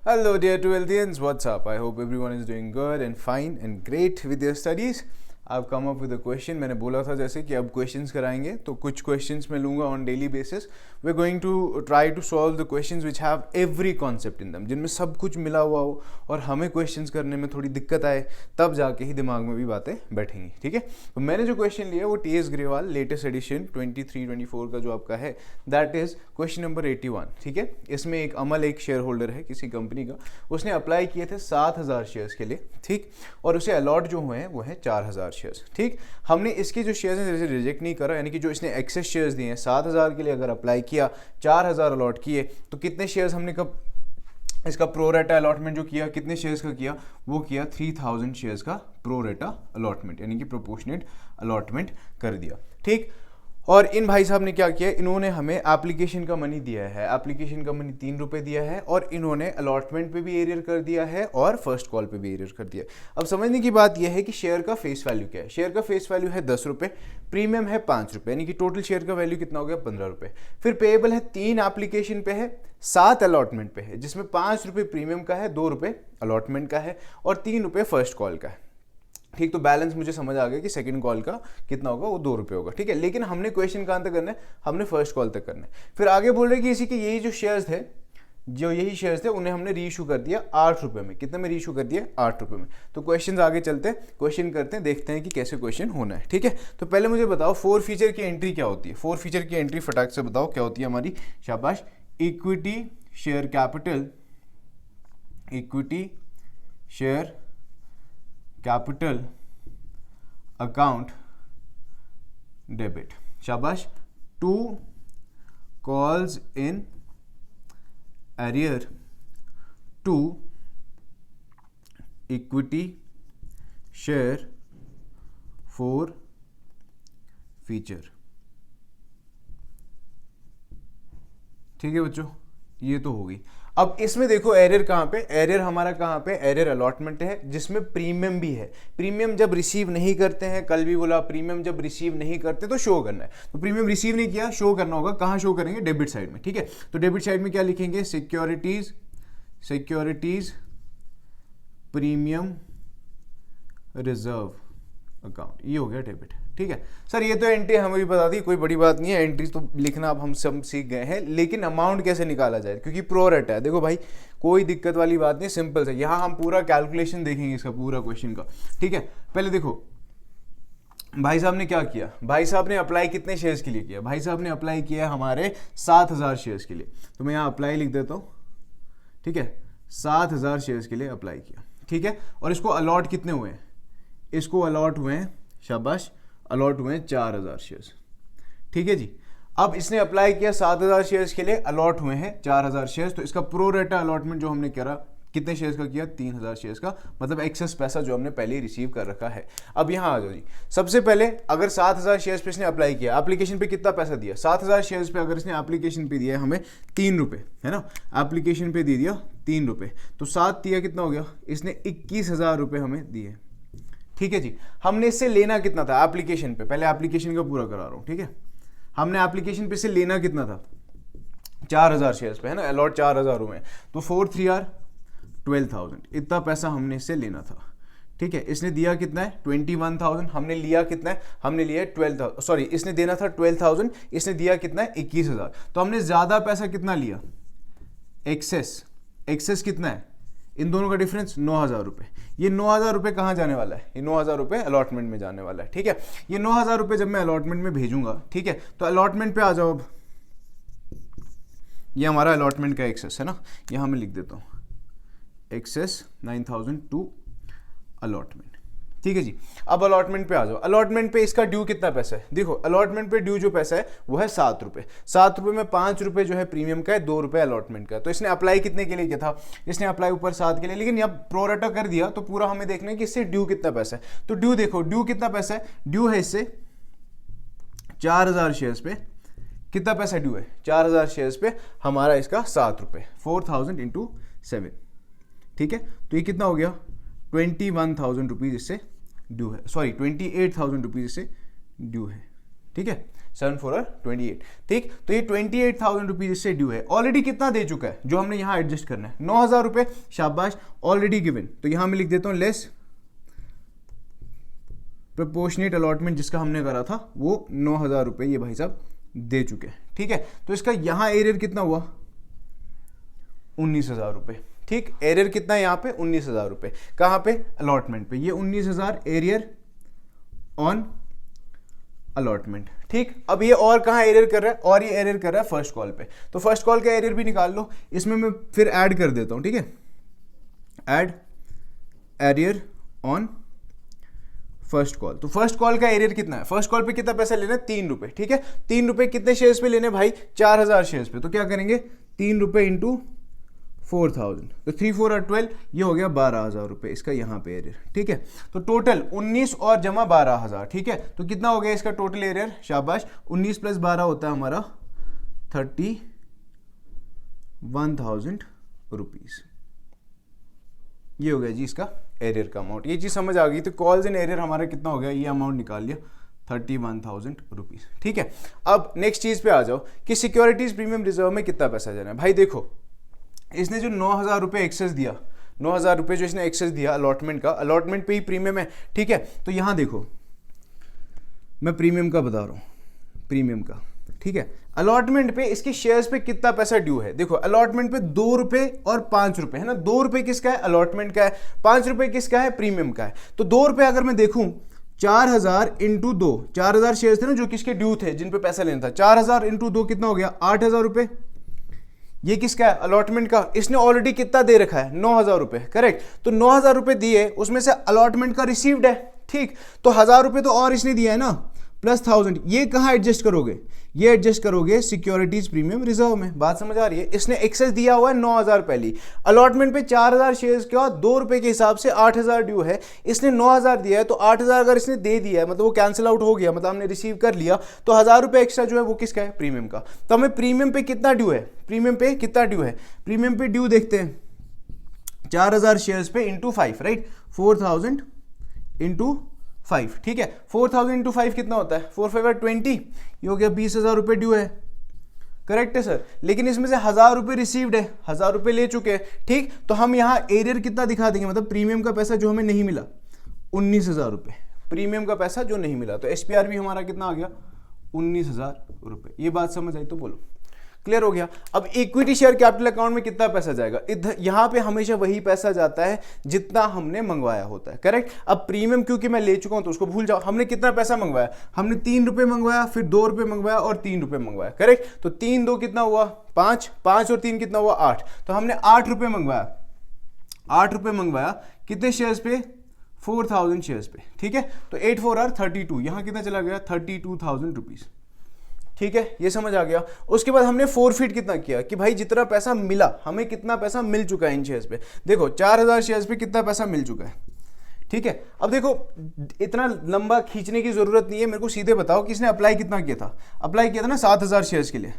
Hello, dear 12thians. What's up? I hope everyone is doing good and fine and great with their studies. I've come up with a question. मैंने बोला था जैसे कि अब questions कराएंगे, तो कुछ क्वेश्चंस मैं लूँगा on daily basis. We are going to try to solve the questions which have every concept in them, जिनमें सब कुछ मिला हुआ हो और हमें क्वेश्चंस करने में थोड़ी दिक्कत आए, तब जाके ही दिमाग में भी बातें बैठेंगी. ठीक है, तो मैंने जो क्वेश्चन लिया वो T S Grewal latest edition 23-24 का जो आपका है, दैट इज क्वेश्चन नंबर 81. ठीक है, इसमें एक अमल, एक शेयर होल्डर है किसी कंपनी का, उसने अप्लाई किए थे 7,000 शेयर्स के लिए. ठीक, और उसे अलॉट जो हुए हैं वो है 4,000 शेयर्स. ठीक, हमने इसके जो शेयर्स हैं रिजेक्ट नहीं करा, यानी कि जो इसने एक्सेस शेयर्स दिए हैं 7,000 के लिए अगर अप्लाई किया, 4,000 अलॉट किए, तो कितने शेयर्स हमने कब इसका प्रोरेटा अलॉटमेंट जो किया, कितने शेयर्स का किया, वो किया 3,000 शेयर्स का प्रोरेटा अलॉटमेंट, यानी कि प्रोपोर्शनेट अलॉटमेंट कर दिया. ठीक, और इन भाई साहब ने क्या किया, इन्होंने हमें एप्लीकेशन का मनी दिया है, एप्लीकेशन का मनी 3 रुपये दिया है, और इन्होंने अलॉटमेंट पे भी एरियर कर दिया है और फर्स्ट कॉल पे भी एरियर कर दिया. अब समझने की बात यह है कि शेयर का फेस वैल्यू क्या है. शेयर का फेस वैल्यू है 10 रुपये, प्रीमियम है 5 रुपये, यानी कि टोटल शेयर का वैल्यू कितना हो गया, 15 रुपये. फिर पेएबल है 3 एप्लीकेशन पे है, 7 अलॉटमेंट पे है, जिसमें 5 रुपये प्रीमियम का है, 2 रुपये अलॉटमेंट का है और 3 रुपये फर्स्ट कॉल का है. ठीक, तो बैलेंस मुझे समझ आ गया कि सेकंड कॉल का कितना होगा, वो 2 रुपये होगा. ठीक है, लेकिन हमने क्वेश्चन कहाँ तक करना है, हमने फर्स्ट कॉल तक करना है. फिर आगे बोल रहे कि इसी के यही जो शेयर्स थे उन्हें हमने रीइशू कर दिया 8 रुपये में. कितने में रीइशू कर दिया, 8 रुपये में. तो क्वेश्चन आगे चलते हैं, क्वेश्चन करते हैं, देखते हैं कि कैसे क्वेश्चन होना है. ठीक है, तो पहले मुझे बताओ 4 फीचर की एंट्री क्या होती है. 4 फीचर की एंट्री फटाक से बताओ क्या होती है हमारी. शाबाश. Equity share capital, equity share capital account debit. शाबाश. 2 calls in arrear to equity share 4 feature. ठीक है बच्चों, ये तो होगी. अब इसमें देखो एरियर कहाँ पे, एरियर हमारा कहाँ पे, एरियर अलॉटमेंट है, जिसमें प्रीमियम भी है. प्रीमियम जब रिसीव नहीं करते हैं, कल भी बोला प्रीमियम जब रिसीव नहीं करते तो शो करना है. तो प्रीमियम रिसीव नहीं किया, शो करना होगा. कहाँ शो करेंगे, डेबिट साइड में. ठीक है, तो डेबिट साइड में क्या लिखेंगे, सिक्योरिटीज प्रीमियम रिजर्व अकाउंट. ये हो गया डेबिट. ठीक है सर, ये तो एंट्री हमें भी बता दी, कोई बड़ी बात नहीं है. एंट्री तो लिखना अब हम सब सीख गए हैं, लेकिन अमाउंट कैसे निकाला जाए, क्योंकि प्रोरेटा है. देखो भाई, कोई दिक्कत वाली बात नहीं, सिंपल है. यहाँ हम पूरा कैलकुलेशन देखेंगे इसका पूरा क्वेश्चन का. ठीक है, पहले देखो भाई साहब ने क्या किया. भाई साहब ने अप्लाई कितने शेयर्स के लिए किया, भाई साहब ने अप्लाई किया हमारे 7,000 शेयर्स के लिए. तो मैं यहाँ अप्लाई लिख देता हूँ. ठीक है, 7,000 शेयर्स के लिए अप्लाई किया. ठीक है, और इसको अलॉट कितने हुए हैं, इसको अलॉट हुए हैं, शाबाश, अलॉट हुए हैं 4,000 शेयर्स. ठीक है जी. अब इसने अप्लाई किया 7,000 शेयर्स के लिए, अलॉट हुए हैं 4,000 शेयर्स. तो इसका प्रोरेटा अलॉटमेंट जो हमने करा, कितने शेयर्स का किया, 3,000 शेयर्स का, मतलब एक्सेस पैसा जो हमने पहले ही रिसीव कर रखा है. अब यहाँ आ जाओ जी. सबसे पहले अगर 7,000 शेयर्स पे इसने अप्लाई किया, एप्लीकेशन पे कितना पैसा दिया, 7,000 शेयर्स पे अगर इसने एप्लीकेशन पे दिया हमें 3 रुपये, है ना, एप्लीकेशन पे दे दिया 3 रुपये, तो 7 दिया कितना हो गया, इसने 21,000 रुपये हमें दिए. ठीक है जी. हमने इससे लेना कितना था एप्लीकेशन पे, पहले एप्लीकेशन का पूरा करा रहा हूँ. ठीक है, हमने एप्लीकेशन पे से लेना कितना था, 4,000 शेयर्स पे, है ना, अलॉट 4,000 हुए, तो 4 3 आर 12,000, इतना पैसा हमने इससे लेना था. ठीक है, इसने दिया कितना है, 21,000. हमने लिया कितना है, हमने लिया 12,000, सॉरी, इसने देना था 12,000, इसने दिया कितना है, 21,000. तो हमने ज्यादा पैसा कितना लिया, एक्सेस कितना है, इन दोनों का डिफरेंस 9,000 रुपये. ये 9,000 रुपये कहाँ जाने वाला है, ये 9,000 रुपये अलॉटमेंट में जाने वाला है. ठीक है, ये 9,000 रुपये जब मैं अलॉटमेंट में भेजूंगा, ठीक है, तो अलॉटमेंट पे आ जाओ. अब ये हमारा अलॉटमेंट का एक्सेस है ना, यहाँ मैं लिख देता हूँ एक्सेस 9,000 टू अलॉटमेंट. ठीक है जी. अब अलॉटमेंट पे आ जाओ. अलॉटमेंट पे इसका ड्यू कितना पैसा है, देखो अलॉटमेंट पे ड्यू जो पैसा है वो है 7 रुपये. 7 रुपये में 5 रुपये जो है प्रीमियम का है, 2 रुपये अलॉटमेंट का. तो इसने अप्लाई कितने के लिए किया था, इसने अप्लाई ऊपर 7 के लिए, लेकिन अब प्रोरेटा कर दिया, तो पूरा हमें देखना है कि इससे ड्यू कितना पैसा है. तो ड्यू देखो, ड्यू कितना पैसा है, ड्यू है इससे 4,000 शेयर्स पे कितना पैसा ड्यू है, 4,000 शेयर्स पे हमारा इसका 7 रुपये, 4,000 इंटू 7. ठीक है, तो ये कितना हो गया, 21,000 रुपीज़ इससे ड्यू है, सॉरी 28,000 रुपीज़ इससे ड्यू है. ठीक है, 7 4 28, ठीक। तो ये 28,000 रुपीज इससे ड्यू है। ऑलरेडी कितना दे चुका है जो हमने यहाँ एडजस्ट करना है, 9,000 रुपये, शाबाश, ऑलरेडी गिवन। तो यहाँ मैं लिख देता हूँ लेस प्रोपोर्शनेट अलॉटमेंट जिसका हमने करा था वो 9,000 रुपये ये भाई साहब दे चुके हैं, ठीक है। तो इसका यहाँ एरियर कितना हुआ, 19,000 रुपये, ठीक। एरियर कितना है यहाँ पे, 19,000 रुपये। कहाँ पे, अलॉटमेंट पे। ये 19,000 एरियर ऑन अलॉटमेंट, ठीक। अब ये और कहाँ एरियर कर रहा है, और ये एरियर कर रहा है फर्स्ट कॉल पे। तो फर्स्ट कॉल का एरियर भी निकाल लो, इसमें मैं फिर ऐड कर देता हूँ, ठीक है। Add arrear on first call. तो फर्स्ट कॉल का एरियर कितना है, फर्स्ट कॉल पे कितना पैसा लेना है, 3 रुपये, ठीक है। 3 रुपये कितने शेयर्स पे लेने भाई, 4,000 शेयर्स पे। तो क्या करेंगे, 3 रुपये इंटू 4,000, तो 3 4 और 12, ये हो गया 12,000 रुपये इसका यहाँ पे एरियर, ठीक है। तो टोटल 19 और जमा 12,000, ठीक है। तो कितना हो गया इसका टोटल एरियर, शाबाश, 19 + 12 होता है हमारा 31,000 रुपीज। ये हो गया जी इसका एरियर का अमाउंट। ये चीज समझ आ गई। तो कॉल्स इन एरियर हमारा कितना हो गया, ये अमाउंट निकाल लिया, 31,000 रुपीज, ठीक है। अब नेक्स्ट चीज पे आ जाओ कि सिक्योरिटीज प्रीमियम रिजर्व में कितना पैसा जाना है। भाई देखो, इसने जो 9,000 रुपये एक्सेस दिया, 9,000 रुपये जो इसने एक्सेस दिया अलॉटमेंट का, अलॉटमेंट पे ही प्रीमियम है, ठीक है। तो यहां देखो मैं प्रीमियम का बता रहा हूं, प्रीमियम का, ठीक है। अलॉटमेंट पे इसके शेयर्स पे कितना पैसा ड्यू है, देखो अलॉटमेंट पे 2 रुपए और 5 रुपए है ना। 2 रुपए किसका है, अलॉटमेंट का है, 5 रुपए किसका है, प्रीमियम का है। तो 2 रुपए अगर मैं देखूं, 4,000 इंटू 2, 4,000 शेयर्स थे ना जो किसके ड्यू थे, जिन पे पैसा लेना था, 4,000 इंटू 2 कितना हो गया, 8,000 रुपए। ये किसका है, अलॉटमेंट का। इसने ऑलरेडी कितना दे रखा है, 9,000 रुपए, करेक्ट। तो 9,000 रुपए दिए, उसमें से अलॉटमेंट का रिसीव्ड है, ठीक। तो 1,000 रुपए तो और इसने दिया है ना, प्लस 1,000, ये कहाँ एडजस्ट करोगे, ये एडजस्ट करोगे सिक्योरिटीज प्रीमियम रिजर्व में। बात समझ आ रही है। इसने एक्सेस दिया हुआ है 9,000 पहले, अलॉटमेंट पे 4,000 शेयर्स के बाद 2 रुपए के हिसाब से 8,000 ड्यू है, इसने 9,000 दिया है। तो 8,000 अगर इसने दे दिया है, मतलब वो कैंसिल आउट हो गया, मतलब हमने रिसीव कर लिया, तो 1,000 रुपए एक्स्ट्रा जो है वो किसका है, प्रीमियम का। तो हमें प्रीमियम पे कितना ड्यू है, प्रीमियम पे कितना ड्यू है, प्रीमियम पे ड्यू देखते हैं, 4,000 शेयर्स पे इंटू 5, राइट, 4,000 इंटू 5, ठीक है। 4,000 इंटू 5 कितना होता है, 4 5 20, ये हो गया 20,000 रुपये ड्यू है, करेक्ट है सर। लेकिन इसमें से 1,000 रुपये रिसीव्ड है, 1,000 रुपये ले चुके हैं, ठीक। तो हम यहाँ एरियर कितना दिखा देंगे, मतलब प्रीमियम का पैसा जो हमें नहीं मिला, 19,000 रुपये, प्रीमियम का पैसा जो नहीं मिला। तो एसपीआर भी हमारा कितना आ गया, 19,000 रुपये। ये बात समझ आई तो बोलो, क्लियर हो गया। अब इक्विटी शेयर कैपिटल अकाउंट में कितना पैसा जाएगा, इधर यहाँ पे हमेशा वही पैसा जाता है जितना हमने मंगवाया होता है, करेक्ट। अब प्रीमियम क्योंकि मैं ले चुका हूं तो उसको भूल जाओ। हमने कितना पैसा मंगवाया, हमने 3 रुपए मंगवाया, फिर 2 रुपए मंगवाया और 3 रुपए मंगवाया, करेक्ट। तो 3 2 कितना हुआ, 5, 5 और 3 कितना हुआ, 8। तो हमने 8 रुपए मंगवाया, 8 रुपए मंगवाया, कितने शेयर्स पे, 4,000 शेयर्स पे, ठीक है। तो 8 4 आर 32, यहाँ कितना चला गया, 32,000 रुपीज, ठीक है। ये समझ आ गया। उसके बाद हमने फोरफिट कितना किया कि भाई जितना पैसा मिला, हमें कितना पैसा मिल चुका है इन शेयर्स पे। देखो 4,000 शेयर्स पे कितना पैसा मिल चुका है, ठीक है। अब देखो इतना लंबा खींचने की जरूरत नहीं है, मेरे को सीधे बताओ कि इसने अप्लाई कितना किया था, अप्लाई किया था ना 7,000 शेयर्स के लिए।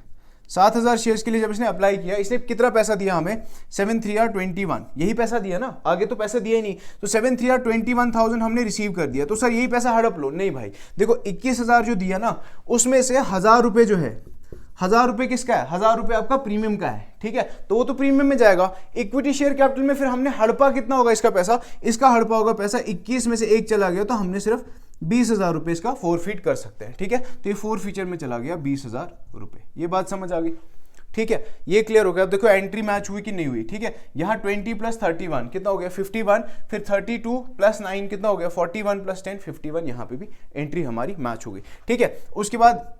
7,000 शेयर्स के लिए जब इसने अप्लाई किया, इसने कितना पैसा दिया हमें, 7 3 आर 21, यही पैसा दिया ना, आगे तो पैसा दिया ही नहीं। तो 7 3 आर 21,000 हमने रिसीव कर दिया। तो सर यही पैसा हड़प लो, नहीं भाई। देखो 21,000 जो दिया ना, उसमें से 1,000 रुपये जो है, 1,000 रुपये किसका है, 1,000 रुपये आपका प्रीमियम का है, ठीक है। तो वो तो प्रीमियम में जाएगा। इक्विटी शेयर कैपिटल में फिर हमने हड़पा कितना होगा इसका पैसा, इसका हड़पा होगा पैसा 21 में से 1 चला गया, तो हमने सिर्फ 20,000 रुपये इसका फोरफिट कर सकते हैं, ठीक है। तो ये फोर फीचर में चला गया 20,000 रुपये। ये बात समझ आ गई, ठीक है। ये क्लियर हो गया। अब देखो एंट्री मैच हुई कि नहीं हुई, ठीक है। यहाँ 20 + 31 कितना हो गया, 51, फिर 32 + 9 कितना हो गया, 41 + 10 51, यहाँ पे भी एंट्री हमारी मैच हो गई, ठीक है। उसके बाद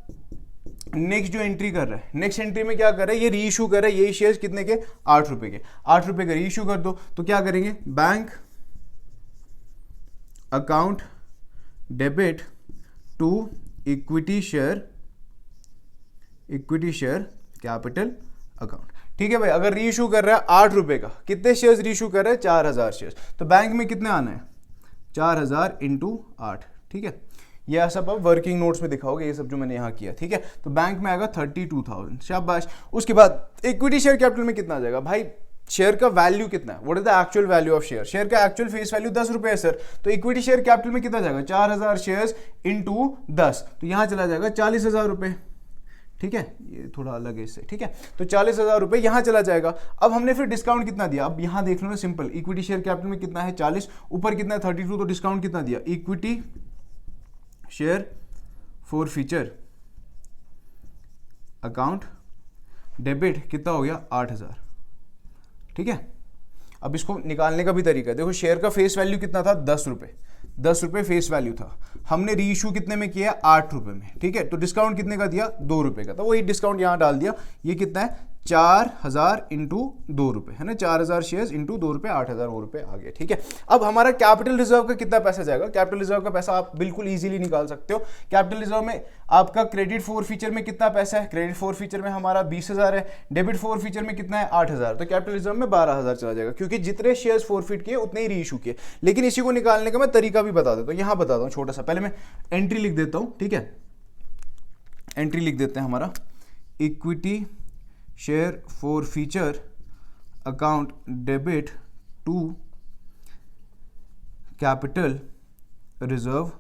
नेक्स्ट जो एंट्री कर रहा है, नेक्स्ट एंट्री में क्या कर रहा है, ये री इशू कर रहा है, ये शेयर्स कितने के, 8 रुपए के, 8 रुपए का री इशू कर दो। तो क्या करेंगे, bank account debit to equity share capital account, ठीक है भाई। अगर री इशू कर रहा है 8 रुपए का, कितने शेयर्स री इशू कर रहा है, 4,000 शेयर्स। तो बैंक में कितने आना है, 4,000 × 8, ठीक है। ये सब अब वर्किंग नोट्स में दिखाओगे, ये सब जो मैंने यहाँ किया, ठीक है। तो बैंक में आएगा 32,000, शाबाश। उसके बाद इक्विटी शेयर कैपिटल में कितना आ जाएगा भाई, शेयर का वैल्यू कितना है, what is the actual value of share, share का एक्चुअल फेस वैल्यू 10 रुपए है सर, तो इक्विटी शेयर कैपिटल में कितना जाएगा 4000 शेयर्स इंटू 10, तो यहां चला जाएगा 40,000 रुपए, ठीक है, ये थोड़ा अलग है इससे, ठीक है, तो 40,000 रुपए यहां चला जाएगा। अब हमने फिर डिस्काउंट कितना दिया, अब यहां देख लो ना, सिंपल, इक्विटी शेयर कैपिटल में कितना है 40, ऊपर कितना है 32, तो डिस्काउंट कितना दिया, equity share for future account debit कितना हो गया 8,000, ठीक है। अब इसको निकालने का भी तरीका है, देखो शेयर का फेस वैल्यू कितना था 10 रुपए, 10 रुपए फेस वैल्यू था, हमने री इशू कितने में किया 8 रुपए में, ठीक है, तो डिस्काउंट कितने का दिया 2 रुपए का, तो वही डिस्काउंट यहां डाल दिया, ये कितना है 4,000 इंटू 2 रुपए, है ना, 4,000 शेयर्स इंटू 2 रुपए, 8,000 वो रुपए आ गए, ठीक है। अब हमारा कैपिटल रिजर्व का कितना पैसा जाएगा, कैपिटल रिजर्व का पैसा आप बिल्कुल इजीली निकाल सकते हो। कैपिटल रिजर्व में आपका क्रेडिट फॉर फीचर में कितना पैसा है, क्रेडिट फॉर फीचर में हमारा 20,000 है, डेबिट फॉर फीचर में कितना है 8,000, तो कैपिटल रिजर्व में 12,000 चला जाएगा, क्योंकि जितने शेयर्स फॉरफिट किए उतने ही री इशू किए। लेकिन इसी को निकालने का मैं तरीका भी बता देता हूँ, यहां बताता हूँ छोटा सा, पहले मैं एंट्री लिख देता हूँ, ठीक है, एंट्री लिख देते हैं हमारा, equity share for future account debit to capital reserve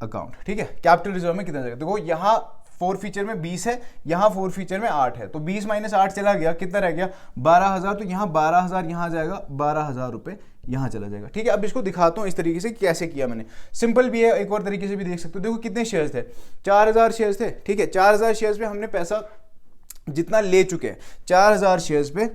account, ठीक है। कैपिटल रिजर्व में कितना जाएगा, देखो यहां फोर फीचर में 20 है, यहां फोर फीचर में 8 है, तो 20 माइनस 8 चला गया, कितना रह गया 12,000, तो यहां 12,000 यहां जाएगा, 12,000 रुपए यहां चला जाएगा, ठीक है। अब इसको दिखाता हूं इस तरीके से कैसे किया मैंने, सिंपल भी है, एक और तरीके से भी देख सकते हो। देखो कितने शेयर्स थे 4,000 शेयर्स थे, ठीक है, 4,000 शेयर्स पे हमने पैसा जितना ले चुके हैं, 4,000 शेयर्स पे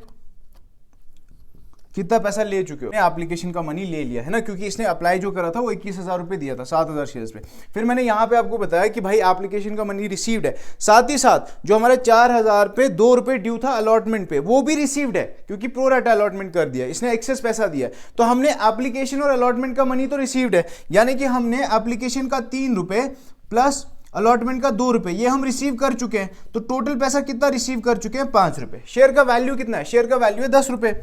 कितना पैसा ले चुके हो, एप्लीकेशन का मनी ले लिया है ना, क्योंकि इसने अप्लाई जो करा था वो 21,000 रुपए दिया था 7,000 शेयर्स पे। फिर मैंने यहाँ पे आपको बताया कि भाई एप्लीकेशन का मनी रिसीव्ड है, साथ ही साथ जो हमारे 4,000 पे 2 रुपए ड्यू था अलॉटमेंट पे, वो भी रिसीव्ड है, क्योंकि प्रो राटा अलॉटमेंट कर दिया, इसने एक्सेस पैसा दिया, तो हमने एप्लीकेशन और अलॉटमेंट का मनी तो रिसीव्ड है, यानी कि हमने एप्लीकेशन का 3 रुपए प्लस अलॉटमेंट का 2 रुपए ये हम रिसीव कर चुके हैं, तो टोटल पैसा कितना रिसीव कर चुके हैं 5 रुपए। शेयर का वैल्यू कितना है, शेयर का वैल्यू है 10 रुपए,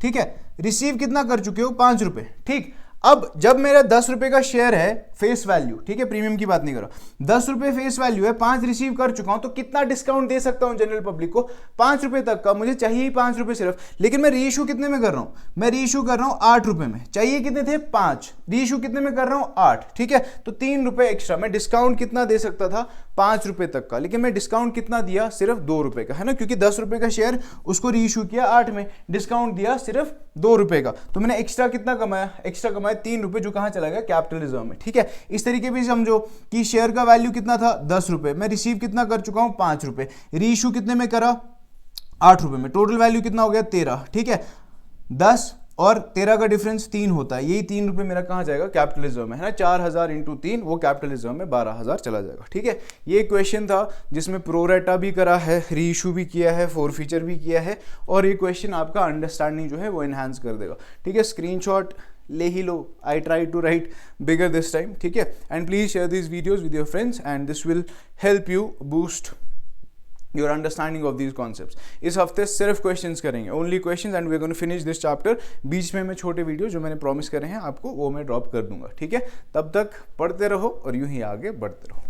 ठीक है, रिसीव कितना कर चुके हो 5 रुपए, ठीक। अब जब मेरा 10 रुपए का शेयर है फेस वैल्यू, ठीक है, प्रीमियम की बात नहीं कर रहा, 10 रुपए फेस वैल्यू है, 5 रिसीव कर चुका हूं, तो कितना डिस्काउंट दे सकता हूं जनरल पब्लिक को 5 रुपए तक का, मुझे चाहिए ही 5 रुपए सिर्फ, लेकिन मैं री इशू कितने में कर रहा हूं, मैं री इशू कर रहा हूं 8 रुपए में, चाहिए कितने थे 5, री इशू कितने में कर रहा हूं 8, ठीक है, तो 3 रुपए एक्स्ट्रा, मैं डिस्काउंट कितना दे सकता था 5 रुपए तक का, लेकिन मैं डिस्काउंट कितना दिया सिर्फ 2 रुपए का, है ना, क्योंकि 10 रुपए का शेयर उसको री इशू किया 8 में, डिस्काउंट दिया सिर्फ 2 रुपए का, तो मैंने एक्स्ट्रा कितना कमाया, एक्स्ट्रा कमाया 3 रुपए, जो कहां चला गया कैपिटल रिजर्व में, ठीक है। इस तरीके भी समझो कि शेयर का वैल्यू कितना था 10 रुपए, मैं रिसीव कितना कर चुका हूं 5 रुपए, री इशू कितने में करा 8 रुपए में, टोटल वैल्यू कितना हो गया 13, ठीक है, 10 और 13 का डिफरेंस 3 होता है, यही 3 रुपए मेरा कहां जाएगा कैपिटल रिजर्व में, है ना, 4,000 इंटू 3 वो कैपिटल रिजर्व में 12,000 चला जाएगा, ठीक है। ये क्वेश्चन था जिसमें प्रो रेटा भी करा है, री इशू भी किया है, फोर फीचर भी किया है, और ये क्वेश्चन आपका अंडरस्टैंडिंग जो है वो एनहांस कर देगा, ठीक है। स्क्रीनशॉट ले ही लो, I try to write bigger this time, ठीक है, and please share this videos with your friends and this will help you boost your understanding of these concepts. इस हफ्ते सिर्फ क्वेश्चंस करेंगे, only questions, and we are going to finish this chapter. बीच में मैं छोटे वीडियो जो मैंने प्रॉमिस करे हैं आपको वो मैं ड्रॉप कर दूंगा, ठीक है। तब तक पढ़ते रहो और यूं ही आगे बढ़ते रहो।